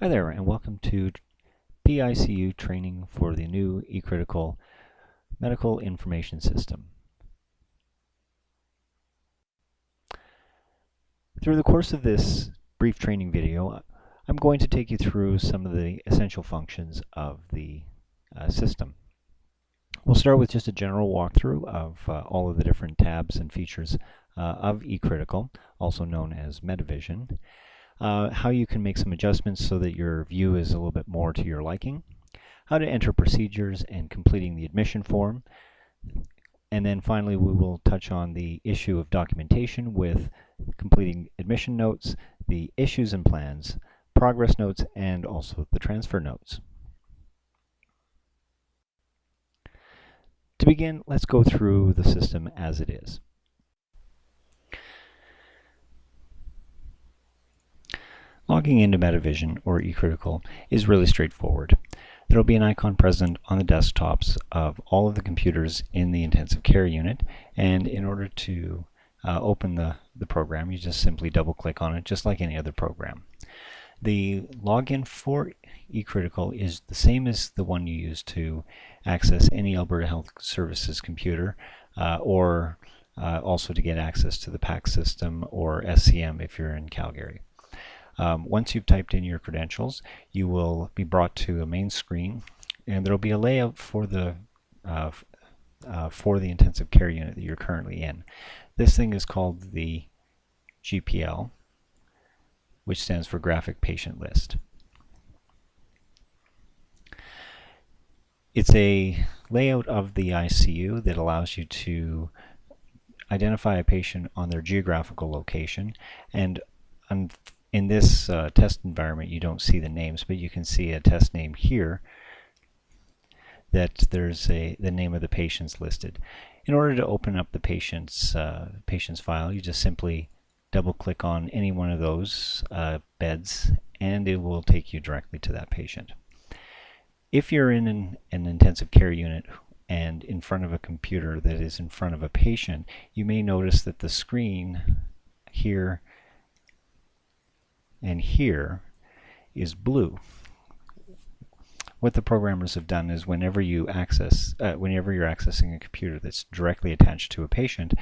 Hi there, and welcome to PICU Training for the new eCritical Medical Information System. Through the course of this brief training video, I'm going to take you through some of the essential functions of the system. We'll start with just a general walkthrough of all of the different tabs and features of eCritical, also known as MetaVision. How you can make some adjustments so that your view is a little bit more to your liking, how to enter procedures and completing the admission form, and then finally we will touch on the issue of documentation with completing admission notes, the issues and plans, progress notes, and also the transfer notes. To begin, let's go through the system as it is. Logging into MetaVision or eCritical is really straightforward. There will be an icon present on the desktops of all of the computers in the intensive care unit, and in order to open the program, you just simply double click on it just like any other program. The login for eCritical is the same as the one you use to access any Alberta Health Services computer or also to get access to the PACS system or SCM if you're in Calgary. Once you've typed in your credentials, you will be brought to a main screen, and there will be a layout for the intensive care unit that you're currently in. This thing is called the GPL, which stands for Graphic Patient List. It's a layout of the ICU that allows you to identify a patient on their geographical location, and in this test environment you don't see the names, but you can see a test name here that there's the name of the patient's listed. In order to open up the patient's file, you just simply double click on any one of those beds and it will take you directly to that patient. If you're in an intensive care unit and in front of a computer that is in front of a patient, you may notice that the screen here and here is blue. What the programmers have done is whenever you're accessing a computer that's directly attached to a patient,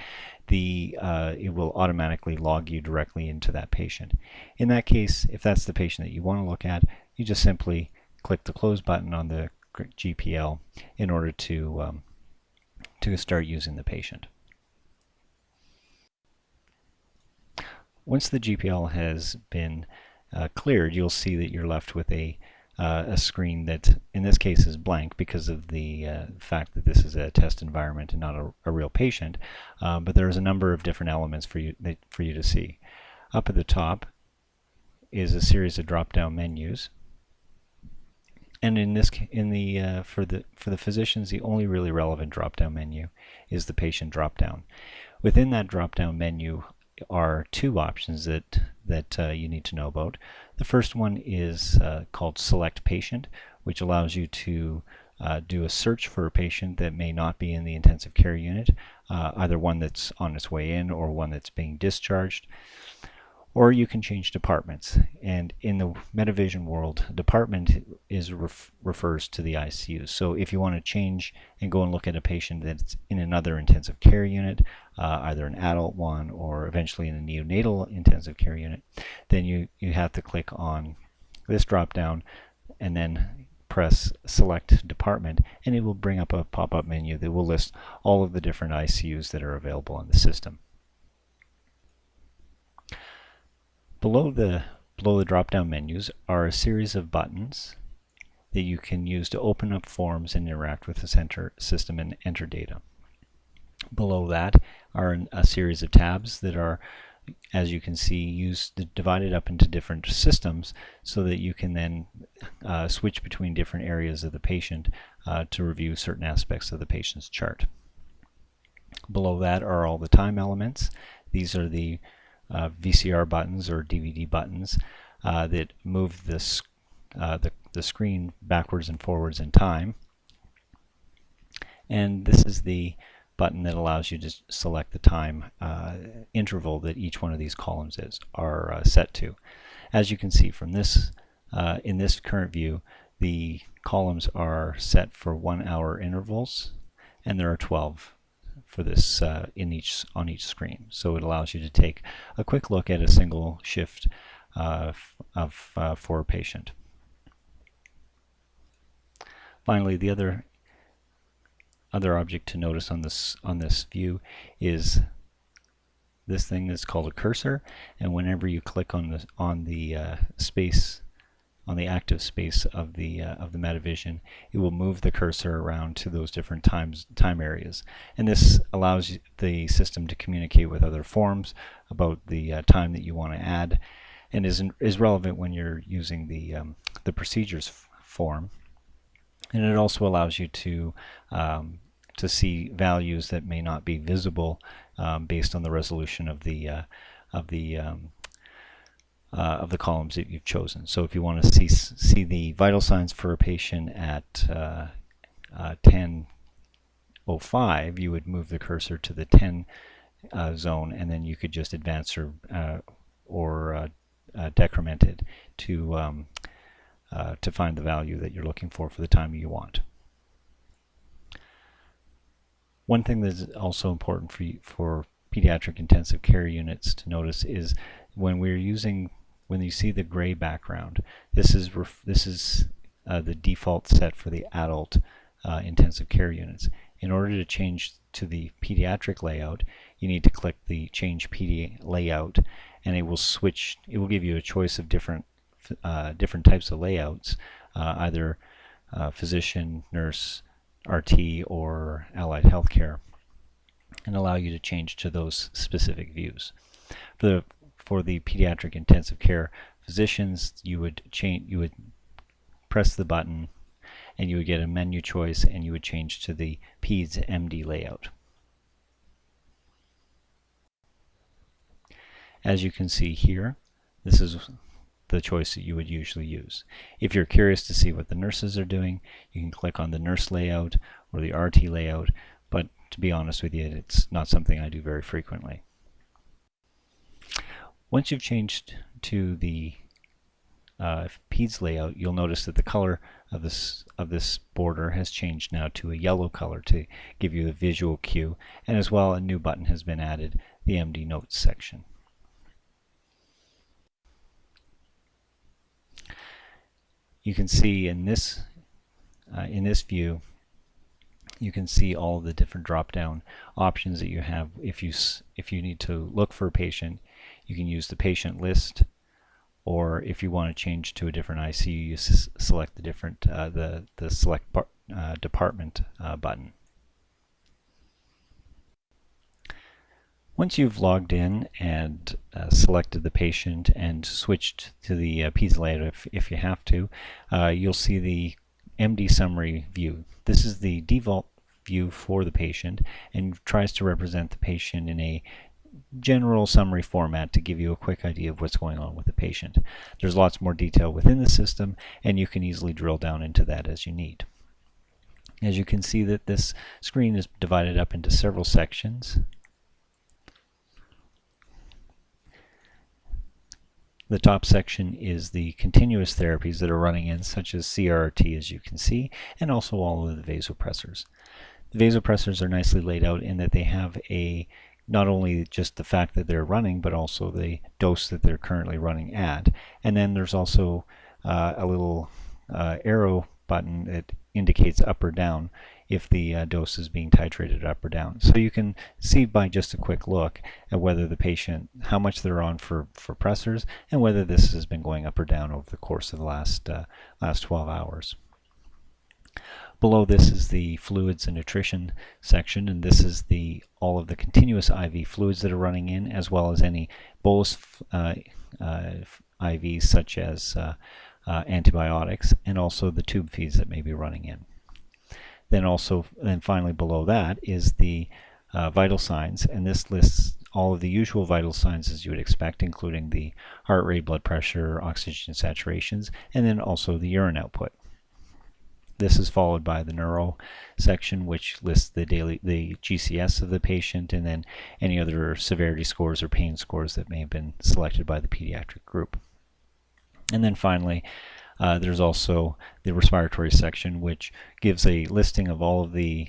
it will automatically log you directly into that patient. In that case, if that's the patient that you want to look at, you just simply click the close button on the GPL in order to start using the patient. Once the GPL has been cleared, you'll see that you're left with a screen that in this case is blank because of the fact that this is a test environment and not a real patient, but there's a number of different elements for you to see. Up at the top is a series of drop-down menus, and for the physicians, the only really relevant drop-down menu is the patient drop-down. Within that drop-down menu are two options that you need to know about. The first one is called Select Patient, which allows you to do a search for a patient that may not be in the intensive care unit, either one that's on its way in or one that's being discharged. Or you can change departments, and in the MetaVision world, department refers to the ICU. So if you want to change and go and look at a patient that's in another intensive care unit, either an adult one or eventually in a neonatal intensive care unit, then you have to click on this drop down and then press Select Department, and it will bring up a pop-up menu that will list all of the different ICUs that are available in the system. Below the drop-down menus are a series of buttons that you can use to open up forms and interact with the system and enter data. Below that are a series of tabs that are, as you can see, divided up into different systems so that you can then switch between different areas of the patient to review certain aspects of the patient's chart. Below that are all the time elements. These are the VCR buttons or DVD buttons that move the screen backwards and forwards in time. And this is the button that allows you to select the time interval that each one of these columns are set to. As you can see from this in this current view, the columns are set for 1 hour intervals, and there are 12 for this on each screen. So it allows you to take a quick look at a single shift for a patient. Finally, the other object to notice on this view is this thing that's called a cursor, and whenever you click on the space, on the active space of the MetaVision, it will move the cursor around to those different time areas, and this allows the system to communicate with other forms about the time that you want to add, and is relevant when you're using the procedures form. And it also allows you to see values that may not be visible based on the resolution of the columns that you've chosen. So if you want to see the vital signs for a patient at 10:05, you would move the cursor to the 10 zone, and then you could just advance or decrement it to find the value that you're looking for the time you want. One thing that's also important for pediatric intensive care units to notice is when you see the gray background, this is the default set for the adult intensive care units. In order to change to the pediatric layout, you need to click the Change PD Layout, and it will give you a choice of different types of layouts, either physician, nurse, RT, or allied healthcare, and allow you to change to those specific views. For the pediatric intensive care physicians, you would press the button, and you would get a menu choice, and you would change to the Peds MD layout. As you can see here, this is the choice that you would usually use. If you're curious to see what the nurses are doing, you can click on the nurse layout or the RT layout, but to be honest with you, it's not something I do very frequently. Once you've changed to the Peds layout, you'll notice that the color of this border has changed now to a yellow color to give you a visual cue, and as well a new button has been added, the MD Notes section. You can see in this view, you can see all of the different drop-down options that you have. If you need to look for a patient, you can use the patient list, or if you want to change to a different ICU, you select the different the select department button. Once you've logged in and selected the patient and switched to the Peds layout if you have to, you'll see the MD summary view. This is the default view for the patient and tries to represent the patient in a general summary format to give you a quick idea of what's going on with the patient. There's lots more detail within the system, and you can easily drill down into that as you need. As you can see, that this screen is divided up into several sections. The top section is the continuous therapies that are running in, such as CRRT, as you can see, and also all of the vasopressors. The vasopressors are nicely laid out in that they have not only just the fact that they're running, but also the dose that they're currently running at. And then there's also a little arrow button that indicates up or down if the dose is being titrated up or down. So you can see by just a quick look at whether the patient, how much they're on for pressors, and whether this has been going up or down over the course of the last 12 hours. Below this is the fluids and nutrition section, and this is all of the continuous IV fluids that are running in, as well as any bolus IVs such as antibiotics, and also the tube feeds that may be running in. Then finally below that is the vital signs, and this lists all of the usual vital signs as you would expect, including the heart rate, blood pressure, oxygen saturations, and then also the urine output. This is followed by the neuro section, which lists the GCS of the patient, and then any other severity scores or pain scores that may have been selected by the pediatric group. And then finally, There's also the respiratory section, which gives a listing of all of the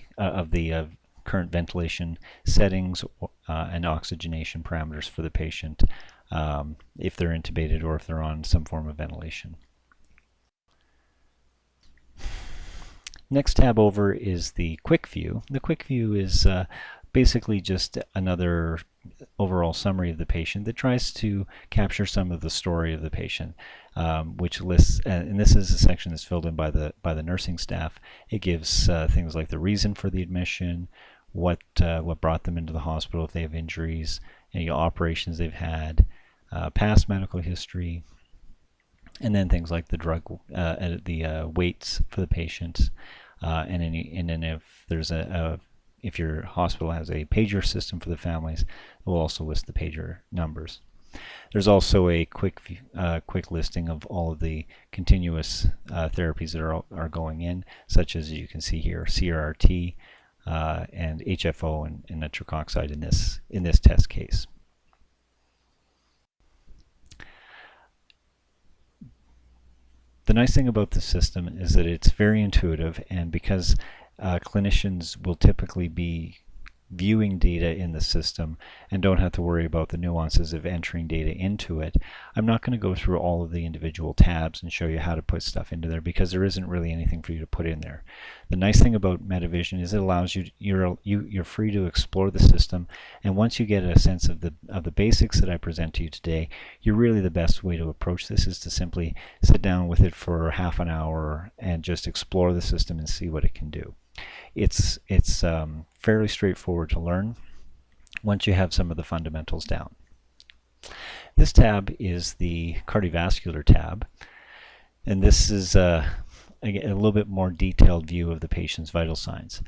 current ventilation settings and oxygenation parameters for the patient, if they're intubated or if they're on some form of ventilation. Next tab over is the quick view. The quick view is basically just another overall summary of the patient that tries to capture some of the story of the patient, which lists, and this is a section that's filled in by the nursing staff. It gives things like the reason for the admission, what brought them into the hospital, if they have injuries, any operations they've had, past medical history, and then things like the drug, the weights for the patient, and then if there's if your hospital has a pager system for the families, it will also list the pager numbers. There's also a quick listing of all of the continuous therapies that are going in, such as you can see here, CRRT and HFO and nitric oxide in this test case. The nice thing about the system is that it's very intuitive, and because clinicians will typically be viewing data in the system and don't have to worry about the nuances of entering data into it, I'm not going to go through all of the individual tabs and show you how to put stuff into there, because there isn't really anything for you to put in there. The nice thing about MetaVision is it allows you're free to explore the system, and once you get a sense of the basics that I present to you today, really the best way to approach this is to simply sit down with it for half an hour and just explore the system and see what it can do. It's fairly straightforward to learn once you have some of the fundamentals down. This tab is the Cardiovascular Tab, and this is a little bit more detailed view of the patient's vital signs.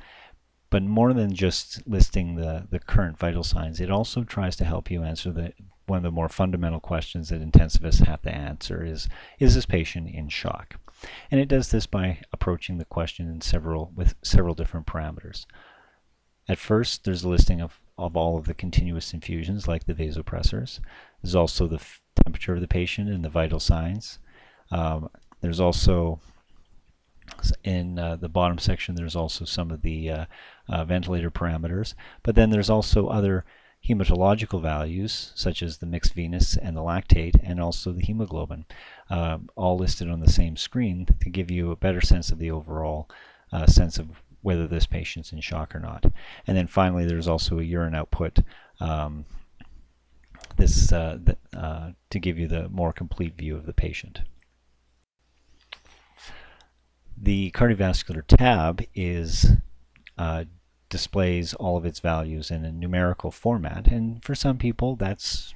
But more than just listing the current vital signs, it also tries to help you answer one of the more fundamental questions that intensivists have to answer is this patient in shock? And it does this by approaching the question with several different parameters. At first, there's a listing of all of the continuous infusions, like the vasopressors. There's also the temperature of the patient and the vital signs. There's also, in the bottom section, there's also some of the ventilator parameters. But then there's also other hematological values, such as the mixed venous and the lactate, and also the hemoglobin, all listed on the same screen to give you a better sense of the overall sense of whether this patient's in shock or not. And then finally, there's also a urine output to give you the more complete view of the patient. The Cardiovascular Tab displays all of its values in a numerical format, and for some people that's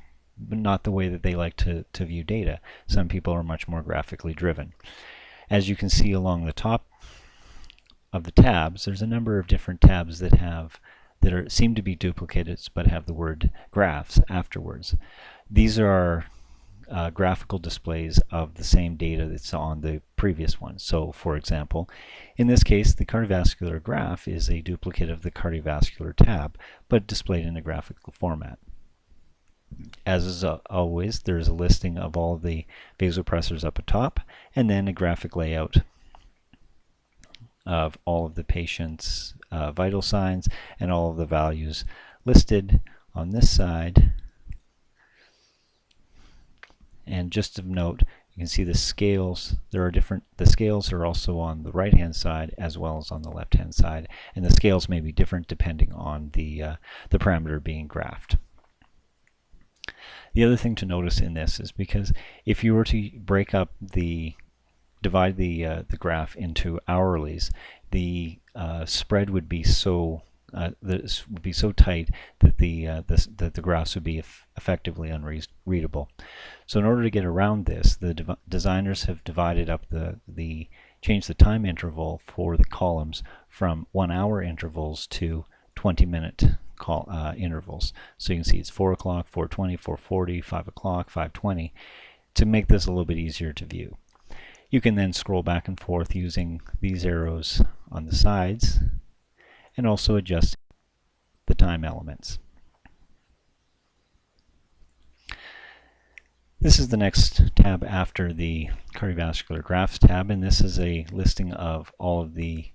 not the way that they like to view data. Some people are much more graphically driven. As you can see along the top of the tabs, there's a number of different tabs that seem to be duplicates but have the word graphs afterwards. These are graphical displays of the same data that's on the previous one. So, for example, in this case, the Cardiovascular Graph is a duplicate of the Cardiovascular Tab, but displayed in a graphical format. As is always, there's a listing of all of the vasopressors up atop, and then a graphic layout of all of the patient's vital signs and all of the values listed on this side. And just of note, you can see the scales. The scales are also on the right-hand side as well as on the left-hand side, and the scales may be different depending on the parameter being graphed. The other thing to notice in this is because if you were to divide the graph into hourlies, the spread would be so tight that the graphs would be effectively unreadable. So in order to get around this, the designers have divided up changed the time interval for the columns from 1 hour intervals to 20-minute intervals. So you can see it's 4 o'clock, 4:20, 4:40, 5 o'clock, 5:20, to make this a little bit easier to view. You can then scroll back and forth using these arrows on the sides and also adjust the time elements. This is the next tab after the Cardiovascular Graph tab, and this is a listing of all of the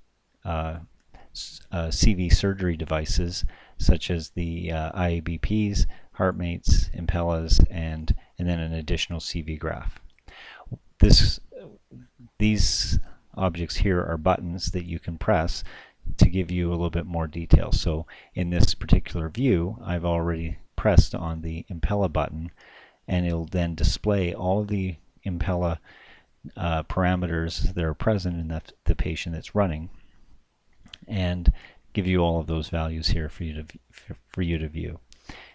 CV surgery devices, such as the IABPs, HeartMates, Impellas, and then an additional CV graph. These objects here are buttons that you can press to give you a little bit more detail. So in this particular view, I've already pressed on the Impella button, and it'll then display all of the Impella parameters that are present in the patient that's running, and give you all of those values here for you to view.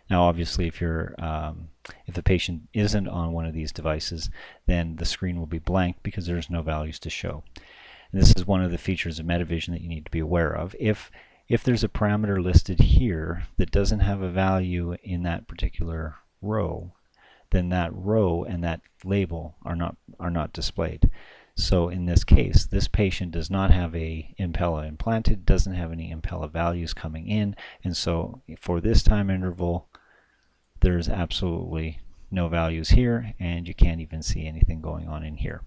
Now, obviously, if the patient isn't on one of these devices, then the screen will be blank because there's no values to show. And this is one of the features of MetaVision that you need to be aware of. If there's a parameter listed here that doesn't have a value in that particular row, then that row and that label are not displayed. So in this case, this patient does not have a Impella implanted, doesn't have any Impella values coming in, and so for this time interval, there's absolutely no values here, and you can't even see anything going on in here.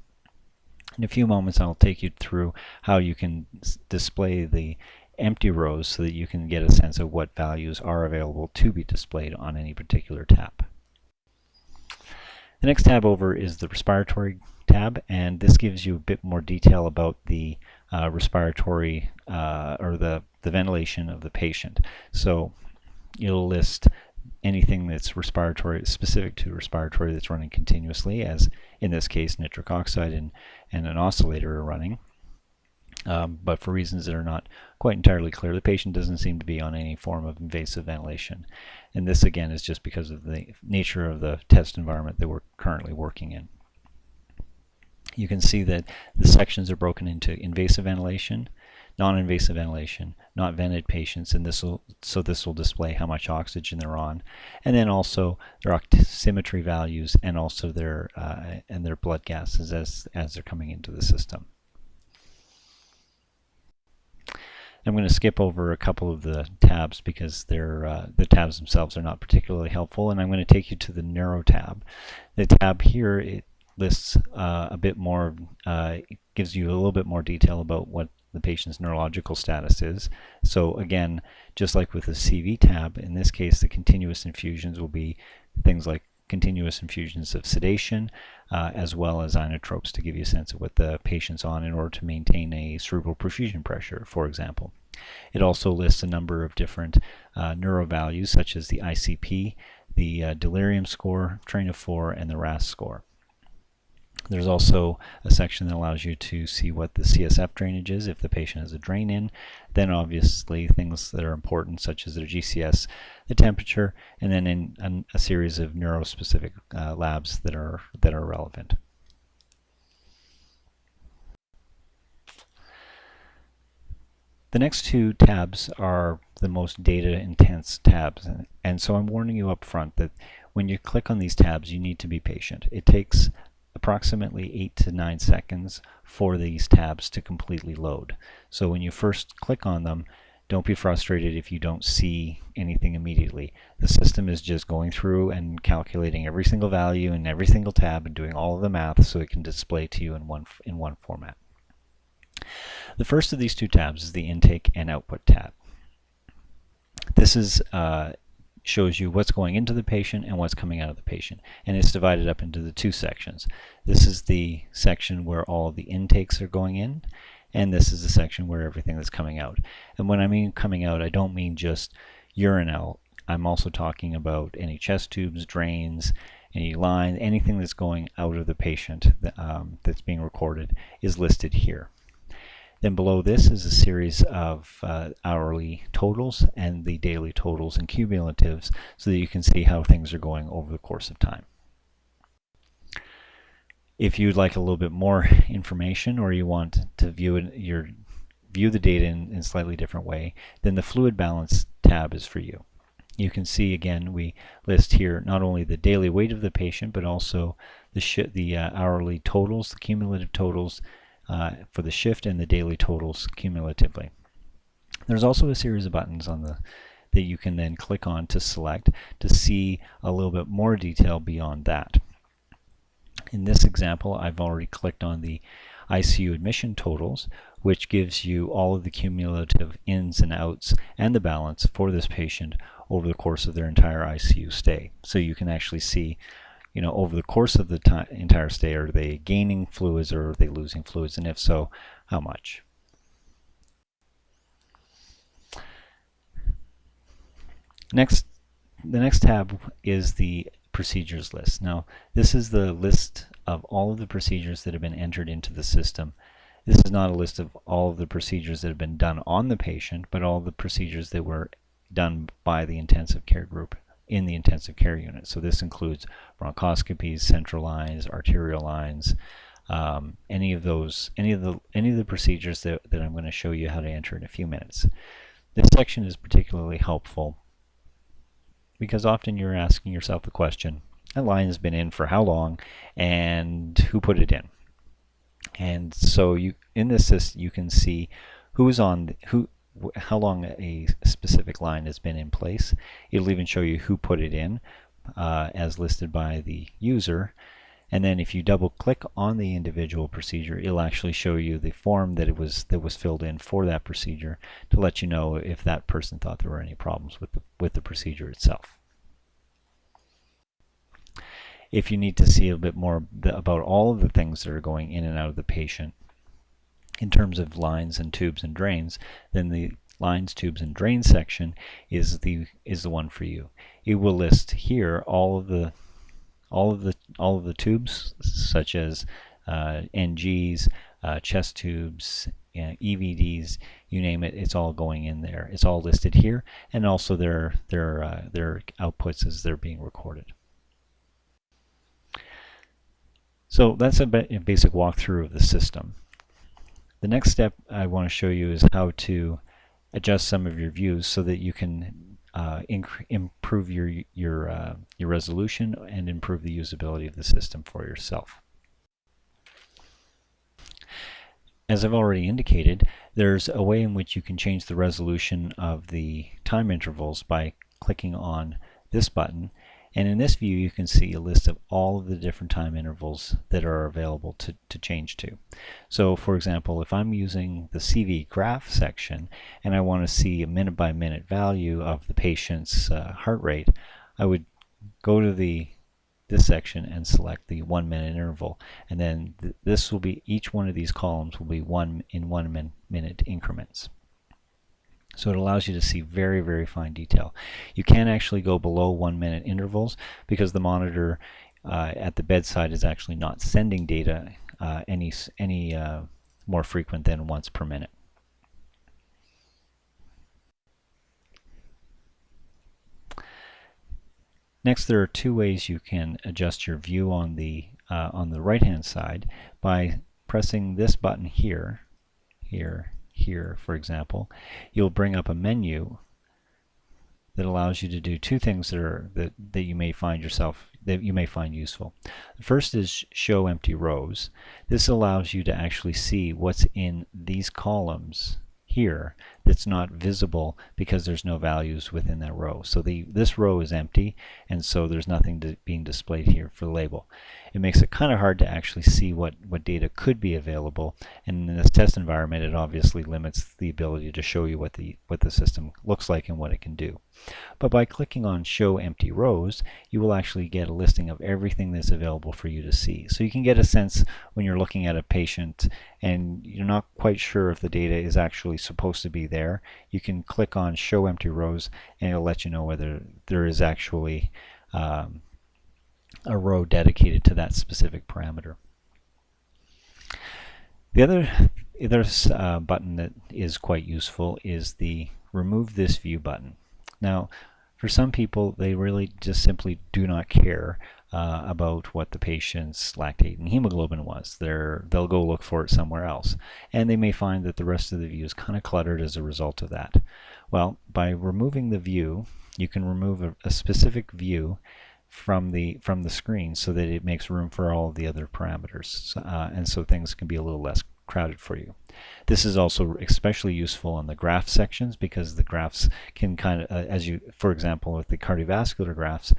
In a few moments, I'll take you through how you can display the empty rows so that you can get a sense of what values are available to be displayed on any particular tab. The next tab over is the Respiratory tab, and this gives you a bit more detail about the respiratory or the ventilation of the patient. So you'll list anything that's respiratory, specific to respiratory, that's running continuously, as in this case nitric oxide and an oscillator are running. But for reasons that are not quite entirely clear, the patient doesn't seem to be on any form of invasive ventilation. And this again is just because of the nature of the test environment that we're currently working in. You can see that the sections are broken into invasive ventilation, non-invasive ventilation, not vented patients, and this will display how much oxygen they're on, and then also their oximetry values and also their blood gases as they're coming into the system. I'm going to skip over a couple of the tabs because the tabs themselves are not particularly helpful, and I'm going to take you to the Neuro tab. The tab here, it lists a bit more, it gives you a little bit more detail about what the patient's neurological status is. So again, just like with the CV tab, in this case the continuous infusions will be things like continuous infusions of sedation, as well as inotropes to give you a sense of what the patient's on in order to maintain a cerebral perfusion pressure, for example. It also lists a number of different neuro values, such as the ICP, the delirium score, train of 4, and the RASS score. There's also a section that allows you to see what the CSF drainage is if the patient has a drain in. Then obviously things that are important, such as their GCS, the temperature, and then in a series of neurospecific labs that are relevant. The next two tabs are the most data-intense tabs, and so I'm warning you up front that when you click on these tabs, you need to be patient. It takes approximately 8 to 9 seconds for these tabs to completely load. So when you first click on them, don't be frustrated if you don't see anything immediately. The system is just going through and calculating every single value in every single tab and doing all of the math so it can display to you in one format. The first of these two tabs is the Intake and Output tab. This is shows you what's going into the patient and what's coming out of the patient, and it's divided up into the two sections. This is the section where all of the intakes are going in, and this is the section where everything that's coming out. And when I mean coming out, I don't mean just urine out. I'm also talking about any chest tubes, drains, any line, anything that's going out of the patient that's being recorded is listed here. Then below this is a series of hourly totals and the daily totals and cumulatives so that you can see how things are going over the course of time. If you'd like a little bit more information or you want to view the data in a slightly different way, then the Fluid Balance tab is for you. You can see again we list here not only the daily weight of the patient but also the hourly totals, the cumulative totals, for the shift and the daily totals cumulatively. There's also a series of buttons on that you can then click on to select to see a little bit more detail beyond that. In this example, I've already clicked on the ICU admission totals, which gives you all of the cumulative ins and outs and the balance for this patient over the course of their entire ICU stay. So you can actually see, over the course of the entire stay, are they gaining fluids or are they losing fluids, and if so, how much? The next tab is the procedures list. Now, this is the list of all of the procedures that have been entered into the system. This is not a list of all of the procedures that have been done on the patient, but all the procedures that were done by the intensive care group in the intensive care unit. So this includes bronchoscopies, central lines, arterial lines, any of the procedures that I'm going to show you how to enter in a few minutes. This section is particularly helpful because often you're asking yourself the question, that line has been in for how long and who put it in? And so in this system you can see how long a specific line has been in place. It'll even show you who put it in as listed by the user. And then if you double click on the individual procedure, it'll actually show you the form that was filled in for that procedure to let you know if that person thought there were any problems with the procedure itself. If you need to see a bit more about all of the things that are going in and out of the patient in terms of lines and tubes and drains, then the lines, tubes, and drains section is the one for you. It will list here all of the tubes, such as NGs, chest tubes, EVDs, you name it. It's all going in there. It's all listed here, and also their outputs as they're being recorded. So that's a basic walkthrough of the system. The next step I want to show you is how to adjust some of your views so that you can improve your resolution and improve the usability of the system for yourself. As I've already indicated, there's a way in which you can change the resolution of the time intervals by clicking on this button. And in this view, you can see a list of all of the different time intervals that are available to change to. So for example, if I'm using the CV graph section and I want to see a minute-by-minute value of the patient's heart rate, I would go to this section and select the 1 minute interval. And then this will be, each one of these columns will be in 1 minute increments. So it allows you to see very, very fine detail. You can actually go below 1 minute intervals because the monitor at the bedside is actually not sending data any more frequent than once per minute. Next, there are two ways you can adjust your view on the right-hand side by pressing this button here, for example. You'll bring up a menu that allows you to do two things that you may find useful. The first is show empty rows. This allows you to actually see what's in these columns here that's not visible because there's no values within that row. So this row is empty, and so there's nothing being displayed here for the label. It makes it kind of hard to actually see what data could be available, and in this test environment it obviously limits the ability to show you what the system looks like and what it can do. But by clicking on show empty rows, you will actually get a listing of everything that's available for you to see. So you can get a sense when you're looking at a patient and you're not quite sure if the data is actually supposed to be there. You can click on show empty rows and it'll let you know whether there is actually a row dedicated to that specific parameter. The other button that is quite useful is the remove this view button. Now, for some people, they really just simply do not care about what the patient's lactate and hemoglobin was. They'll go look for it somewhere else, and they may find that the rest of the view is kind of cluttered as a result of that. Well, by removing the view, you can remove a specific view from the screen so that it makes room for all of the other parameters, and so things can be a little less crowded for you. This is also especially useful on the graph sections because the graphs can kind of, for example, with the cardiovascular graphs,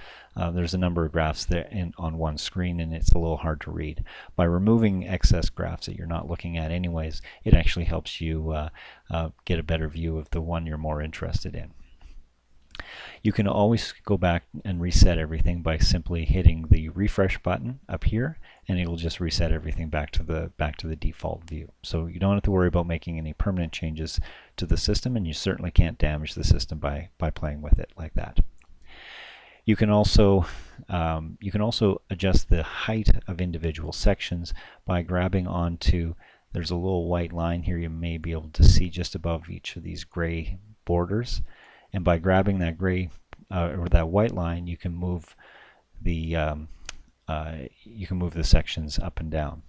there's a number of graphs there on one screen and it's a little hard to read. By removing excess graphs that you're not looking at anyways, it actually helps you get a better view of the one you're more interested in. You can always go back and reset everything by simply hitting the refresh button up here, and it will just reset everything back to the default view. So you don't have to worry about making any permanent changes to the system, and you certainly can't damage the system by playing with it like that. You can also adjust the height of individual sections by grabbing onto, there's a little white line here you may be able to see just above each of these gray borders. And by grabbing that gray or that white line, you can move the sections up and down.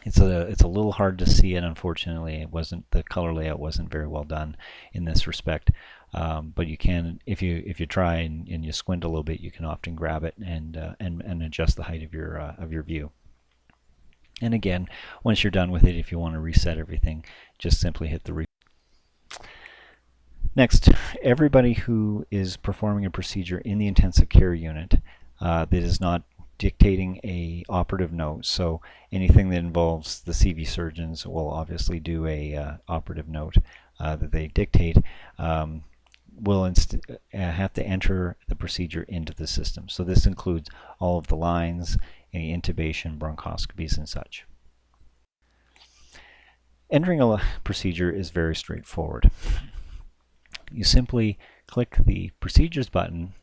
It's a little hard to see it, unfortunately. The color layout wasn't very well done in this respect. But you can, if you try and you squint a little bit, you can often grab it and adjust the height of your view. And again, once you're done with it, if you want to reset everything, just simply hit the Next, everybody who is performing a procedure in the intensive care unit that is not dictating a operative note, so anything that involves the CV surgeons will obviously do a operative note that they dictate, will have to enter the procedure into the system. So this includes all of the lines, any intubation, bronchoscopies, and such. Entering a procedure is very straightforward. You simply click the procedures button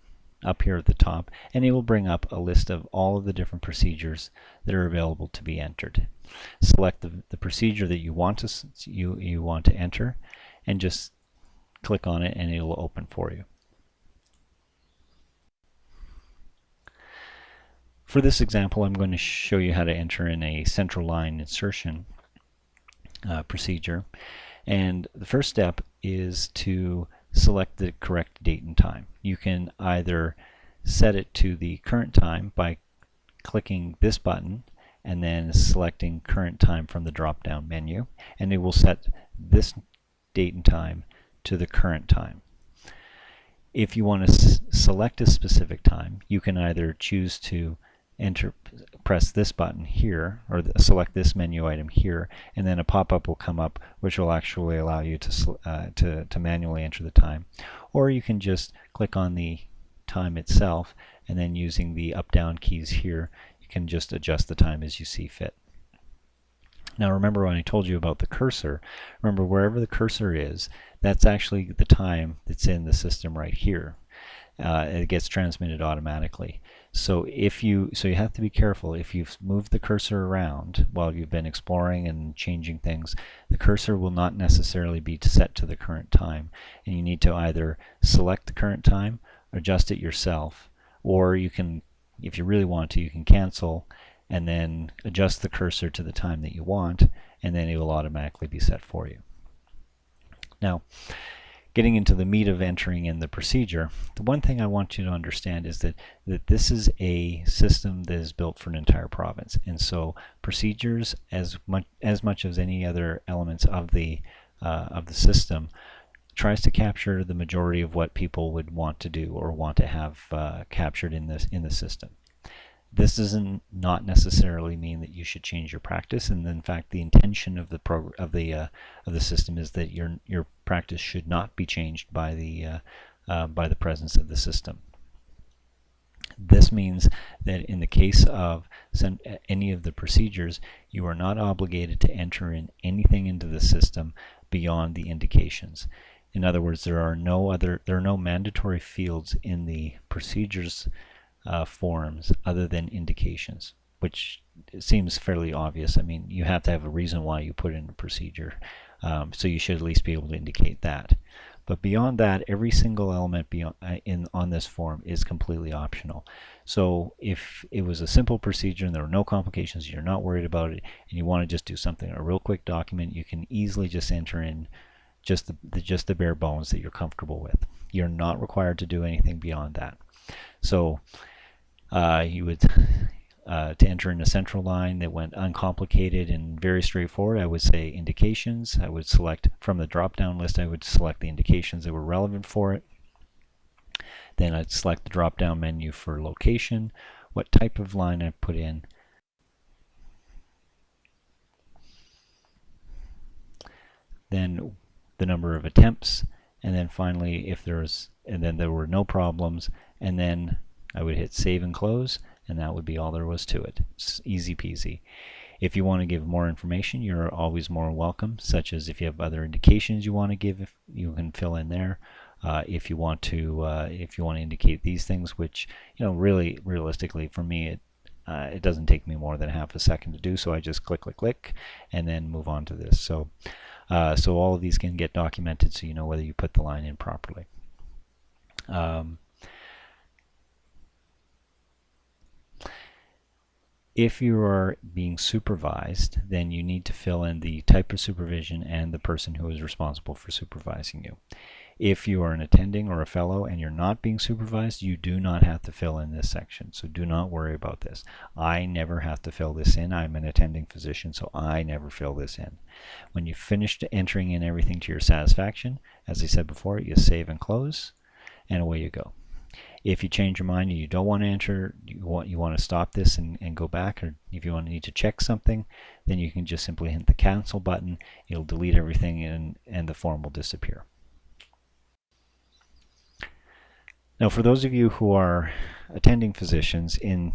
up here at the top, and it will bring up a list of all of the different procedures that are available to be entered. Select the procedure that you want to enter, and just click on it, and it will open for you. For this example, I'm going to show you how to enter in a central line insertion procedure, and the first step is to select the correct date and time. You can either set it to the current time by clicking this button and then selecting current time from the drop-down menu, and it will set this date and time to the current time. If you want to select a specific time, you can either choose to press this button here, or select this menu item here, and then a pop-up will come up which will actually allow you to manually enter the time. Or you can just click on the time itself, and then using the up-down keys here, you can just adjust the time as you see fit. Now remember when I told you about the cursor, remember wherever the cursor is, that's actually the time that's in the system right here. It gets transmitted automatically. So you have to be careful. If you've moved the cursor around while you've been exploring and changing things, the cursor will not necessarily be set to the current time, and you need to either select the current time, adjust it yourself, or you can, if you really want to, you can cancel and then adjust the cursor to the time that you want, and then it will automatically be set for you. Now, getting into the meat of entering in the procedure, the one thing I want you to understand is that this is a system that is built for an entire province, and so procedures, as much as any other elements of the system, tries to capture the majority of what people would want to do or want to have captured in the system. This does not necessarily mean that you should change your practice, and in fact, the intention of the system is that your practice should not be changed by the presence of the system. This means that in the case of any of the procedures, you are not obligated to enter in anything into the system beyond the indications. In other words, there are no mandatory fields in the procedures forms other than indications, which seems fairly obvious. I mean, you have to have a reason why you put in a procedure, so you should at least be able to indicate that. But beyond that, every single element on this form is completely optional. So if it was a simple procedure and there were no complications, you're not worried about it, and you want to just do something, a real quick document, you can easily just enter in just the bare bones that you're comfortable with. You're not required to do anything beyond that. So you would to enter in a central line that went uncomplicated and very straightforward, I would say indications. I would select from the drop-down list, I would select the indications that were relevant for it. Then I'd select the drop-down menu for location, what type of line I put in, then the number of attempts, and then finally there were no problems, and then I would hit save and close, and that would be all there was to it. It's easy peasy. If you want to give more information, you're always more welcome, such as if you have other indications you want to give, you can fill in there. If you want to indicate these things, which really realistically for me it doesn't take me more than half a second to do, so I just click, and then move on to this. So all of these can get documented, so you know whether you put the line in properly. If you are being supervised, then you need to fill in the type of supervision and the person who is responsible for supervising you. If you are an attending or a fellow and you're not being supervised, you do not have to fill in this section, so do not worry about this. I never have to fill this in. I'm an attending physician, so I never fill this in. When you've finished entering in everything to your satisfaction, as I said before, you save and close, and away you go. If you change your mind and you don't want to enter, you want to stop this and go back, or if you need to check something, then you can just simply hit the cancel button. It'll delete everything and the form will disappear. Now, for those of you who are attending physicians in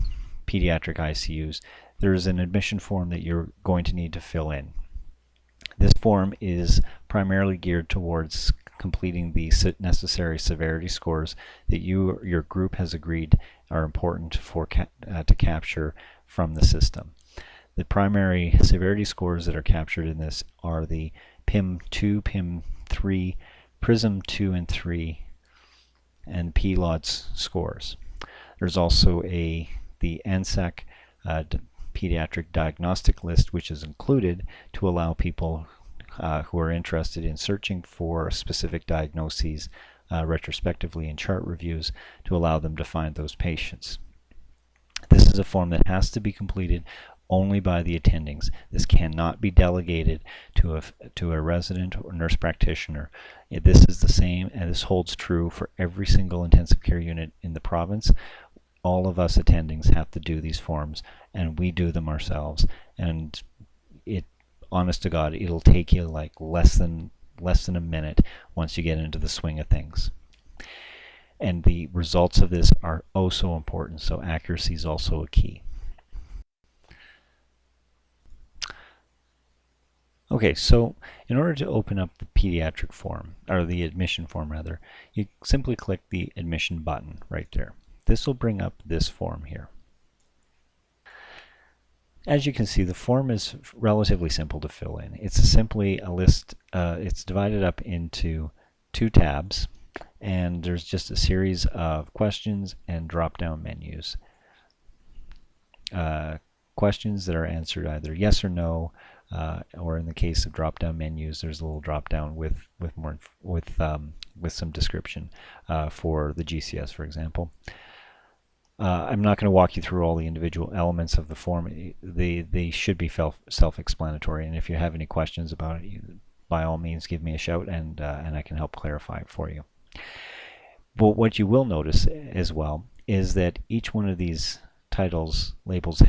pediatric ICUs, there is an admission form that you're going to need to fill in. This form is primarily geared towards completing the necessary severity scores that your group has agreed are important to capture from the system. The primary severity scores that are captured in this are the PIM2, PIM3, PRISM 2 and 3, and PLODS scores. There's also the ANSAC pediatric diagnostic list, which is included to allow people who are interested in searching for specific diagnoses retrospectively in chart reviews to allow them to find those patients. This is a form that has to be completed only by the attendings. This cannot be delegated to a resident or nurse practitioner. This is the same, and this holds true for every single intensive care unit in the province. All of us attendings have to do these forms, and we do them ourselves. And honest to God, it'll take you like less than a minute once you get into the swing of things. And the results of this are oh so important, so accuracy is also a key. Okay, so in order to open up the pediatric form, or the admission form rather, you simply click the admission button right there. This will bring up this form here. As you can see, the form is relatively simple to fill in. It's simply a list, it's divided up into 2 tabs, and there's just a series of questions and drop-down menus. Questions that are answered either yes or no, or in the case of drop-down menus, there's a little drop-down with some description for the GCS, for example. I'm not going to walk you through all the individual elements of the form. They should be self-explanatory, and if you have any questions about it, by all means give me a shout, and I can help clarify it for you. But what you will notice as well is that each one of these labels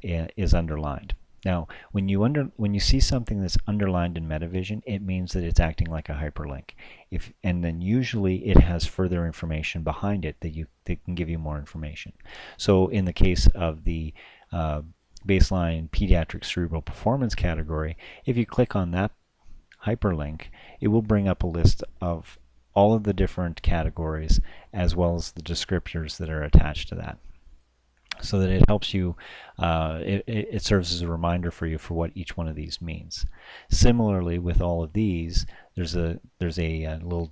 is underlined. Now, when you see something that's underlined in MetaVision, it means that it's acting like a hyperlink. And then usually it has further information behind it that can give you more information. So in the case of the baseline pediatric cerebral performance category, if you click on that hyperlink, it will bring up a list of all of the different categories as well as the descriptors that are attached to that, so that it helps you, it serves as a reminder for you for what each one of these means. Similarly, with all of these, there's a little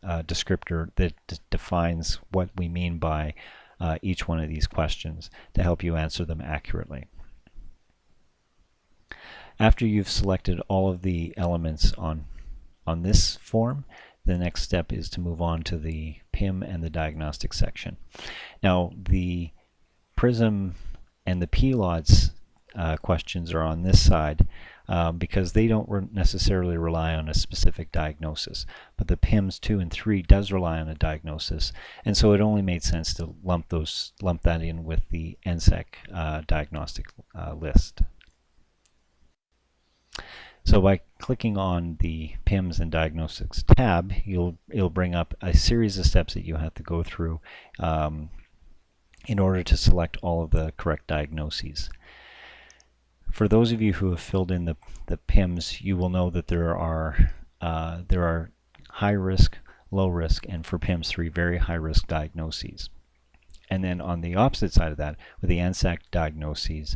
descriptor that defines what we mean by each one of these questions to help you answer them accurately. After you've selected all of the elements on this form, the next step is to move on to the PIM and the diagnostic section. Now, the PRISM and the PLODS questions are on this side because they don't necessarily rely on a specific diagnosis. But the PIMS 2 and 3 does rely on a diagnosis, and so it only made sense to lump that in with the NSEC diagnostic list. So by clicking on the PIMS and Diagnostics tab, it'll bring up a series of steps that you have to go through in order to select all of the correct diagnoses. For those of you who have filled in the PIMS, you will know that there are high risk, low risk, and for PIMS 3, very high risk diagnoses. And then on the opposite side of that, with the NSAC diagnoses,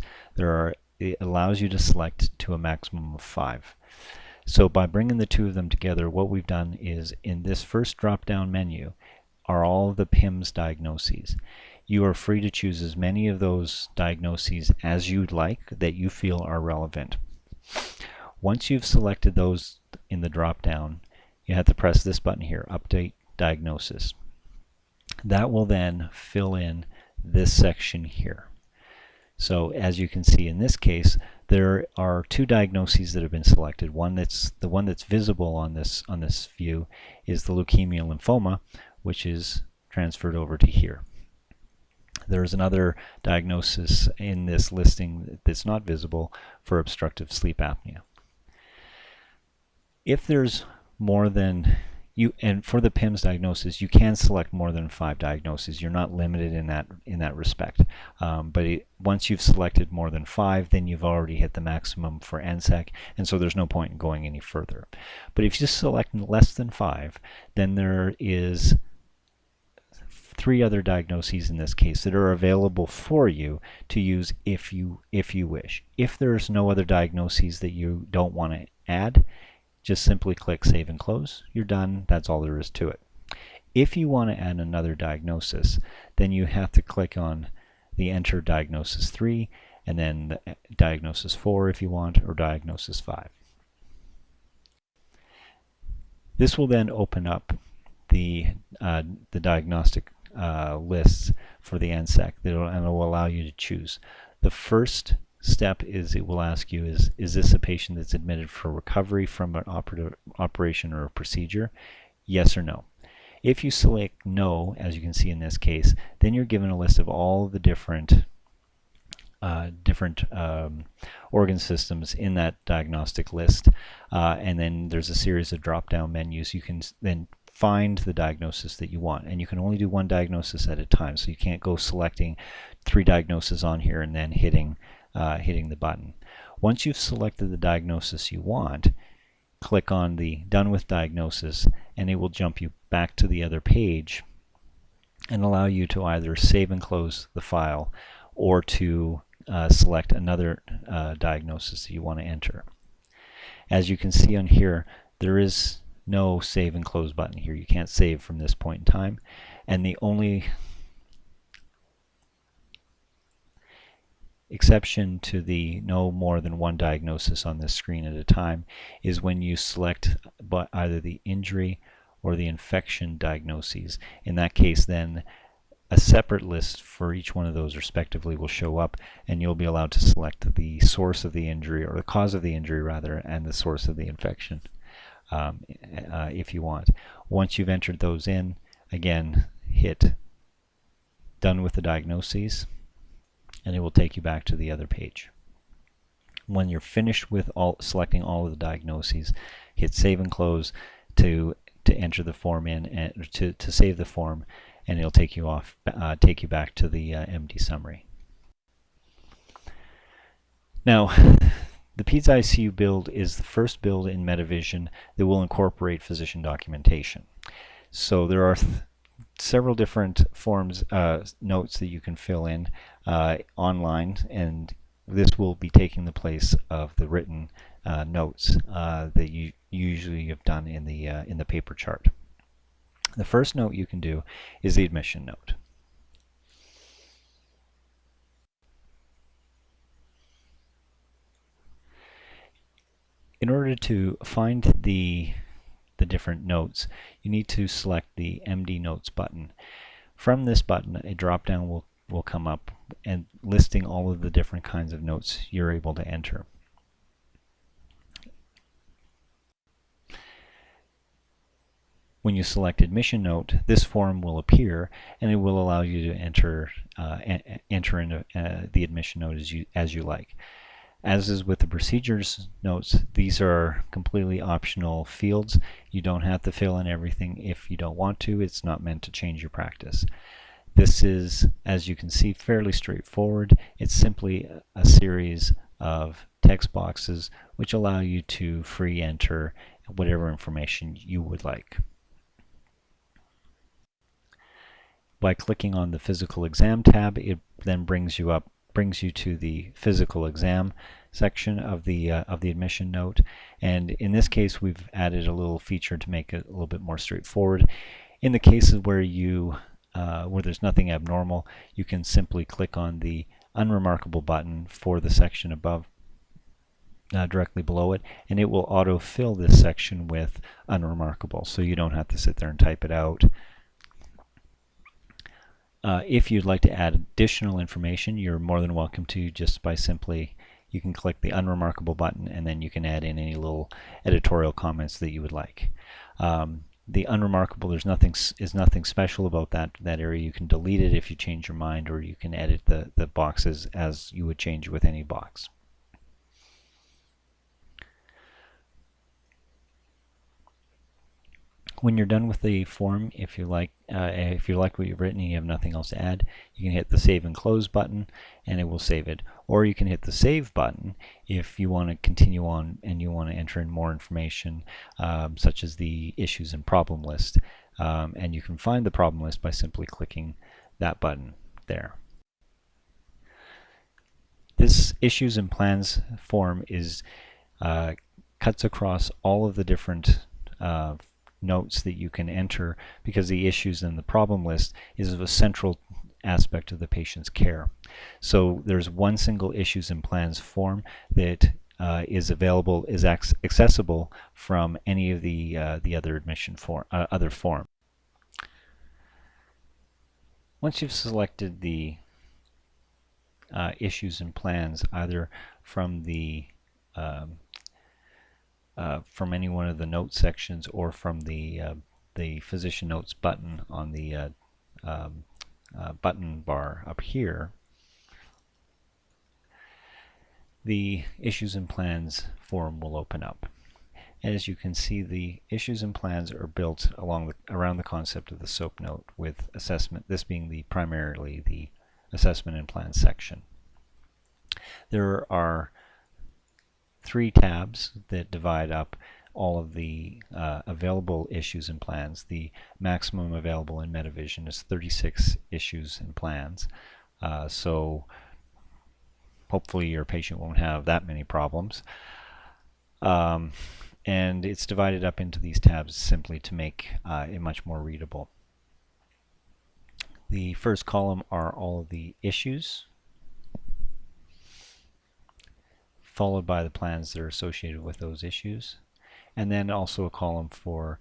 it allows you to select to a maximum of 5. So by bringing the two of them together, what we've done is in this first drop-down menu are all of the PIMS diagnoses. You are free to choose as many of those diagnoses as you'd like that you feel are relevant. Once you've selected those in the drop-down, you have to press this button here, Update Diagnosis. That will then fill in this section here. So as you can see in this case, there are 2 diagnoses that have been selected. The one that's visible on this view is the leukemia lymphoma, which is transferred over to here. There's another diagnosis in this listing that's not visible for obstructive sleep apnea. If there's more than and for the PIMS diagnosis, you can select more than 5 diagnoses. You're not limited in that respect. But once you've selected more than 5, then you've already hit the maximum for NSEC, and so there's no point in going any further. But if you just select less than 5, then there is 3 other diagnoses in this case that are available for you to use if you wish. If there's no other diagnoses that you don't want to add, just simply click Save and Close. You're done. That's all there is to it. If you want to add another diagnosis, then you have to click on the Enter Diagnosis 3 and then the Diagnosis 4 if you want, or Diagnosis 5. This will then open up the diagnostic lists for the NSEC, and it will allow you to choose. The first step is it will ask you, is this a patient that's admitted for recovery from an operation or a procedure? Yes or no. If you select no, as you can see in this case, then you're given a list of all the different organ systems in that diagnostic list, and then there's a series of drop-down menus. You can then find the diagnosis that you want, and you can only do 1 diagnosis at a time, so you can't go selecting 3 diagnoses on here and then hitting the button. Once you've selected the diagnosis you want, click on the Done with Diagnosis, and it will jump you back to the other page and allow you to either save and close the file or to select another diagnosis that you want to enter. As you can see on here, there is no save and close button here. You can't save from this point in time, and the only exception to the no more than 1 diagnosis on this screen at a time is when you select either the injury or the infection diagnoses. In that case, then a separate list for each one of those respectively will show up, and you'll be allowed to select the source of the injury, or the cause of the injury rather, and the source of the infection if you want. Once you've entered those in, again, hit Done with the Diagnoses, and it will take you back to the other page. When you're finished with selecting all of the diagnoses, hit Save and Close to enter the form in, and to save the form, and it'll take you back to the MD summary. Now, the PEDS ICU build is the first build in MediVision that will incorporate physician documentation. So there are several different forms, notes that you can fill in online, and this will be taking the place of the written notes that you usually have done in the paper chart. The first note you can do is the admission note. In order to find the different notes, you need to select the MD Notes button. From this button, a drop-down will come up and listing all of the different kinds of notes you're able to enter. When you select admission note, this form will appear, and it will allow you to enter in the admission note as you like. As is with the procedures notes, these are completely optional fields. You don't have to fill in everything if you don't want to. It's not meant to change your practice. This is, as you can see, fairly straightforward. It's simply a series of text boxes which allow you to free enter whatever information you would like. By clicking on the Physical Exam tab, it then brings you to the Physical Exam section of the admission note. And in this case, we've added a little feature to make it a little bit more straightforward. In the cases where where there's nothing abnormal, you can simply click on the Unremarkable button for the section above, directly below it, and it will auto-fill this section with Unremarkable, so you don't have to sit there and type it out. If you'd like to add additional information, you're more than welcome to, just by you can click the Unremarkable button, and then you can add in any little editorial comments that you would like. The Unremarkable, there's nothing special about that area. You can delete it if you change your mind, or you can edit the boxes as you would change with any box. When you're done with the form, if you like what you've written and you have nothing else to add, you can hit the Save and Close button, and it will save it. Or you can hit the Save button if you want to continue on and you want to enter in more information, such as the issues and problem list. And you can find the problem list by simply clicking that button there. This Issues and Plans form cuts across all of the different notes that you can enter, because the issues and the problem list is a central aspect of the patient's care. So there's one single Issues and Plans form that is accessible from any of the other admission other form. Once you've selected the Issues and Plans, either from from any one of the note sections or from the Physician Notes button on the button bar up here, the Issues and Plans form will open up. As you can see, the Issues and Plans are built around the concept of the SOAP note, with assessment, this being primarily the Assessment and Plan section. There are 3 tabs that divide up all of the available issues and plans. The maximum available in Medivision is 36 issues and plans. So hopefully your patient won't have that many problems. And it's divided up into these tabs simply to make it much more readable. The first column are all of the issues, followed by the plans that are associated with those issues, and then also a column for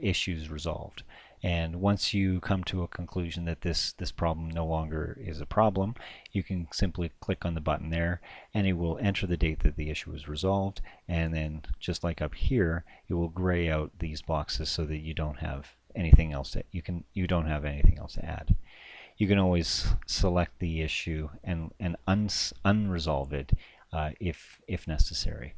issues resolved. And once you come to a conclusion that this problem no longer is a problem, you can simply click on the button there, and it will enter the date that the issue was resolved, and then just like up here, it will gray out these boxes so that you don't have anything else to add. You can always select the issue and unresolve it if necessary.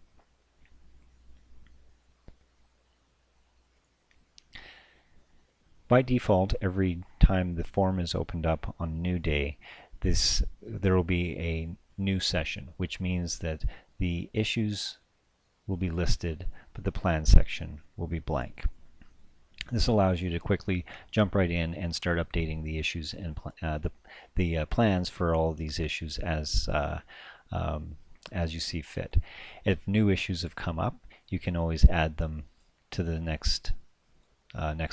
By default, every time the form is opened up on a new day, there will be a new session, which means that the issues will be listed, but the plan section will be blank. This allows you to quickly jump right in and start updating the issues and the plans for all of these issues as you see fit. If new issues have come up, you can always add them to the next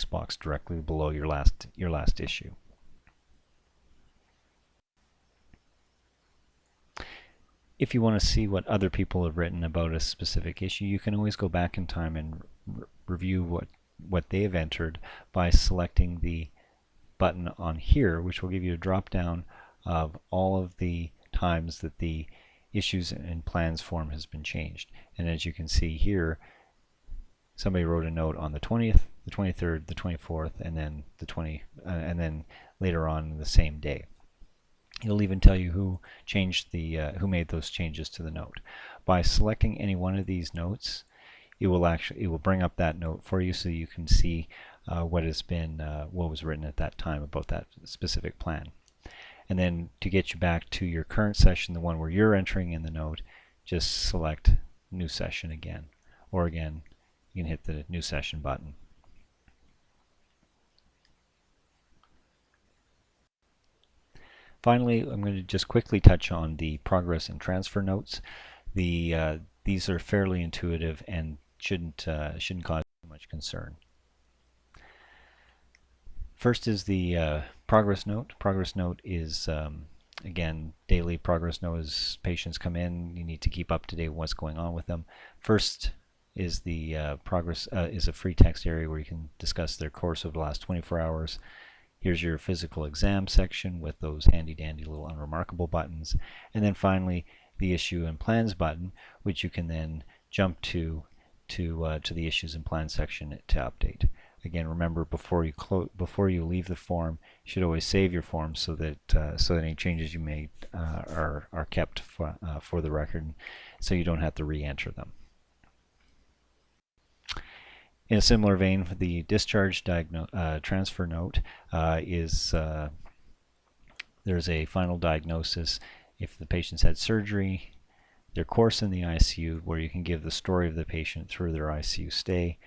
box directly below your last issue. If you want to see what other people have written about a specific issue, you can always go back in time and review what they have entered by selecting the button on here, which will give you a drop down of all of the times that the issues and plans form has been changed. And as you can see here, somebody wrote a note on the 20th, the 23rd, the 24th, and then the and then later on the same day. It'll even tell you who changed who made those changes to the note. By selecting any one of these notes, it will bring up that note for you, so you can see what was written at that time about that specific plan. And then to get you back to your current session, the one where you're entering in the note, just select New Session again. Or again, you can hit the New Session button. Finally, I'm going to just quickly touch on the progress and transfer notes. These are fairly intuitive and shouldn't cause too much concern. First is the progress note. Progress note is, again, daily progress note. As patients come in, you need to keep up to date with what's going on with them. First is the progress is a free text area where you can discuss their course over the last 24 hours. Here's your physical exam section with those handy-dandy little unremarkable buttons. And then finally, the issue and plans button, which you can then jump to the issues and plans section to update. Again, remember, before you leave the form, you should always save your form so that any changes you made are kept for the record, so you don't have to re-enter them. In a similar vein, the discharge transfer note is there's a final diagnosis if the patient's had surgery, their course in the ICU, where you can give the story of the patient through their ICU stay,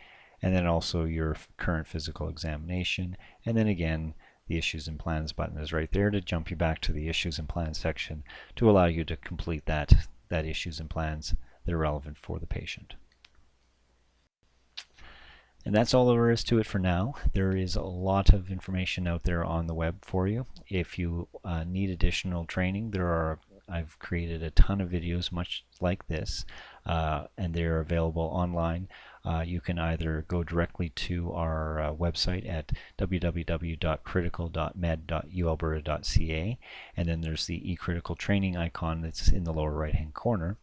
and then also your current physical examination. And then again, the issues and plans button is right there to jump you back to the issues and plans section to allow you to complete that issues and plans that are relevant for the patient. And that's all there is to it for now. There is a lot of information out there on the web for you. If you need additional training, I've created a ton of videos much like this, and they're available online. You can either go directly to our website at www.critical.med.ualberta.ca, and then there's the eCritical training icon that's in the lower right hand corner.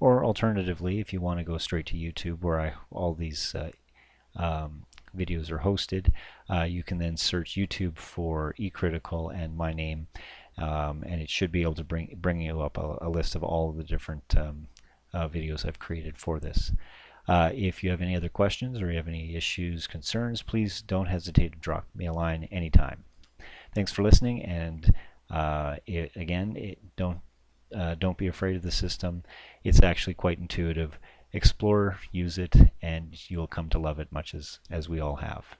Or alternatively, if you want to go straight to YouTube, where all these videos are hosted, you can then search YouTube for eCritical and my name, and it should be able to bring you up a list of all of the different videos I've created for this. If you have any other questions or you have any issues, concerns, please don't hesitate to drop me a line anytime. Thanks for listening, and don't be afraid of the system. It's actually quite intuitive. Explore, use it, and you'll come to love it much as we all have.